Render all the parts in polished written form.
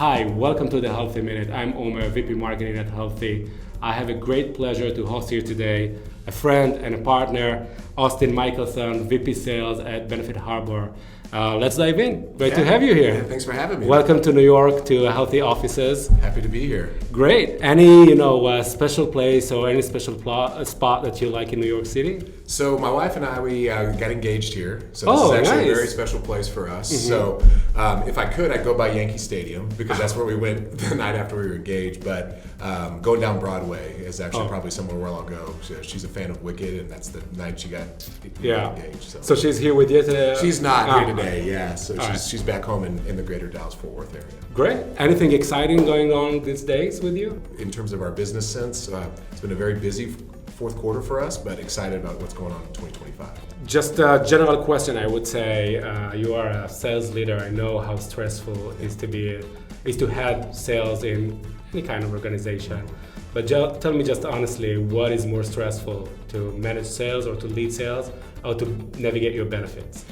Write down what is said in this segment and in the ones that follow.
Hi, welcome to the Healthee Minute. I'm Omar, VP Marketing at Healthee. I have a great pleasure to host here today a friend and a partner, Austin Michelsen, VP Sales at Benefit Harbor. Let's dive in. Great to have you here. Yeah, thanks for having me. Welcome to New York, to Healthee offices. Happy to be here. Great. Any special place or any special spot that you like in New York City? So my wife and I, we got engaged here. So this is actually a very special place for us. Mm-hmm. So if I could, I'd go by Yankee Stadium because that's where we went the night after we were engaged. But going down Broadway is actually probably somewhere where I'll go. So she's a fan of Wicked, and that's the night she got engaged. So she's here with you today? She's not here today, yeah. So she's back home in the greater Dallas-Fort Worth area. Great. Anything exciting going on these days with you? In terms of our business sense, it's been a very busy fourth quarter for us, but excited about what's going on in 2025. Just a general question, I would say. You are a sales leader. I know how stressful it is to head sales in any kind of organization. But tell me just honestly, what is more stressful, to manage sales or to lead sales or to navigate your benefits?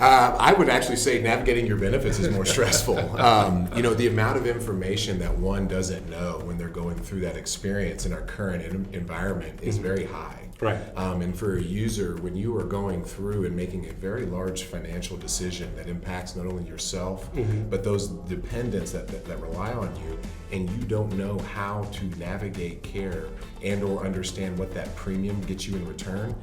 I would actually say navigating your benefits is more stressful. The amount of information that one doesn't know when they're going through that experience in our current environment is very high. Right. And for a user, when you are going through and making a very large financial decision that impacts not only yourself, but those dependents that rely on you, and you don't know how to navigate care and or understand what that premium gets you in return,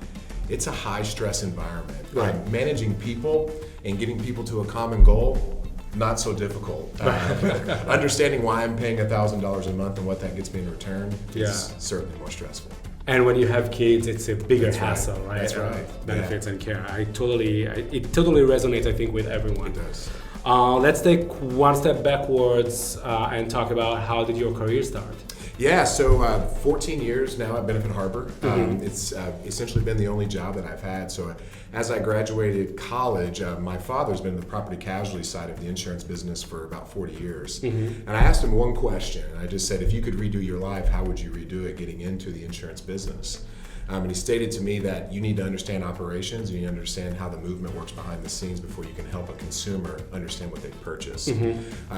it's a high stress environment. Right. Managing people and getting people to a common goal, not so difficult. Understanding why I'm paying $1,000 a month and what that gets me in return is certainly more stressful. And when you have kids, it's a bigger hassle, right? That's right. Benefits and care. It totally resonates, I think, with everyone. It does. Let's take one step backwards and talk about how did your career start? Yeah, so 14 years now at Benefit Harbor. It's essentially been the only job that I've had. So as I graduated college, my father's been in the property casualty side of the insurance business for about 40 years. And I asked him one question. I just said, if you could redo your life, how would you redo it getting into the insurance business? And he stated to me that you need to understand operations, you need to understand how the movement works behind the scenes before you can help a consumer understand what they've purchased.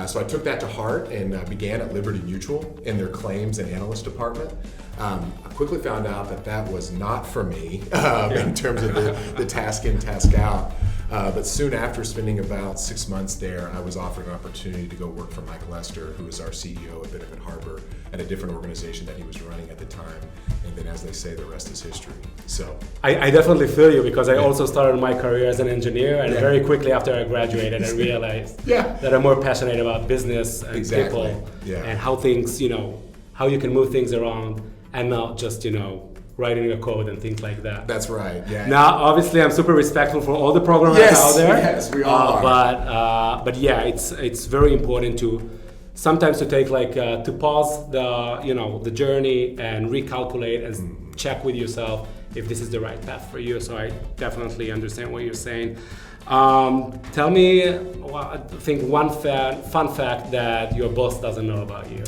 So I took that to heart and began at Liberty Mutual in their claims and analyst department. I quickly found out that was not for me in terms of the task in, task out. But soon after spending about 6 months there, I was offered an opportunity to go work for Mike Lester, who is our CEO at Benefit Harbor, at a different organization that he was running at the time. And then, as they say, the rest is history. So I definitely feel you, because I also started my career as an engineer, and very quickly after I graduated, I realized that I'm more passionate about business and people and how things, how you can move things around and not just, writing a code and things like that. That's right. Yeah. Now, obviously, I'm super respectful for all the programmers out there. Yes, we all are. But yeah, it's very important to sometimes to take to pause the journey and recalculate and check with yourself if this is the right path for you. So I definitely understand what you're saying. Tell me, I think one fun fact that your boss doesn't know about you.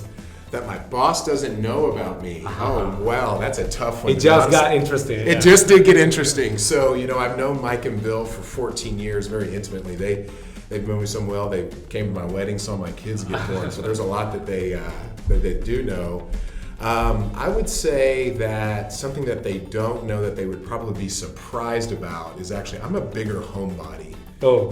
That my boss doesn't know about me. Oh, well, that's a tough one. It just got interesting. It just did get interesting. So, I've known Mike and Bill for 14 years very intimately. They've known me so well. They came to my wedding, saw my kids get born. So there's a lot that they do know. I would say that something that they don't know that they would probably be surprised about is actually I'm a bigger homebody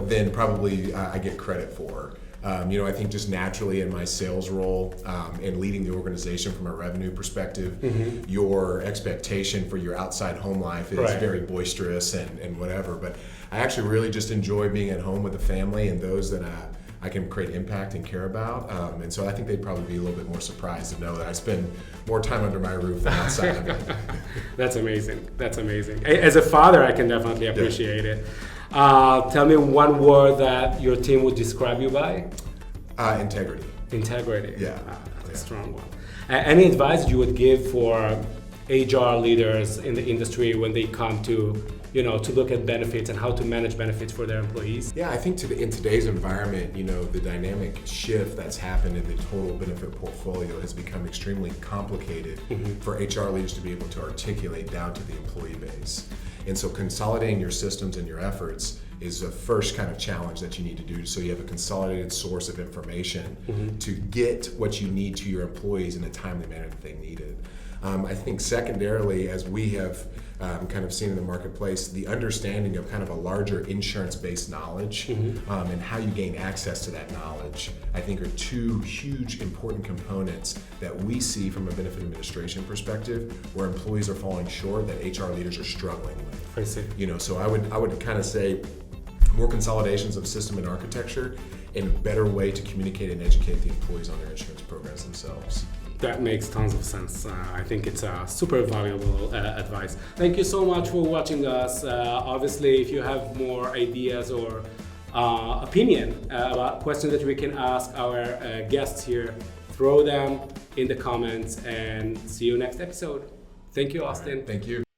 than probably I get credit for. I think just naturally in my sales role and leading the organization from a revenue perspective, your expectation for your outside home life is very boisterous and whatever. But I actually really just enjoy being at home with the family and those that I can create impact and care about. And so I think they'd probably be a little bit more surprised to know that I spend more time under my roof than outside of it. That's amazing. That's amazing. As a father, I can definitely appreciate it. Tell me one word that your team would describe you by. Integrity. Integrity. Yeah. That's a strong one. Any advice you would give for HR leaders in the industry when they come to look at benefits and how to manage benefits for their employees? Yeah, I think in today's environment, the dynamic shift that's happened in the total benefit portfolio has become extremely complicated for HR leaders to be able to articulate down to the employee base. And so consolidating your systems and your efforts is the first kind of challenge that you need to do, so you have a consolidated source of information to get what you need to your employees in a timely manner that they need it. I think secondarily, as we have kind of seen in the marketplace, the understanding of kind of a larger insurance-based knowledge and how you gain access to that knowledge, I think, are two huge important components that we see from a benefit administration perspective, where employees are falling short, that HR leaders are struggling with. I see. You know, so I would kind of say more consolidations of system and architecture, and a better way to communicate and educate the employees on their insurance programs themselves. That makes tons of sense. I think it's super valuable advice. Thank you so much for watching us. Obviously, if you have more ideas or opinion about questions that we can ask our guests here, throw them in the comments, and see you next episode. Thank you, Austin. Thank you.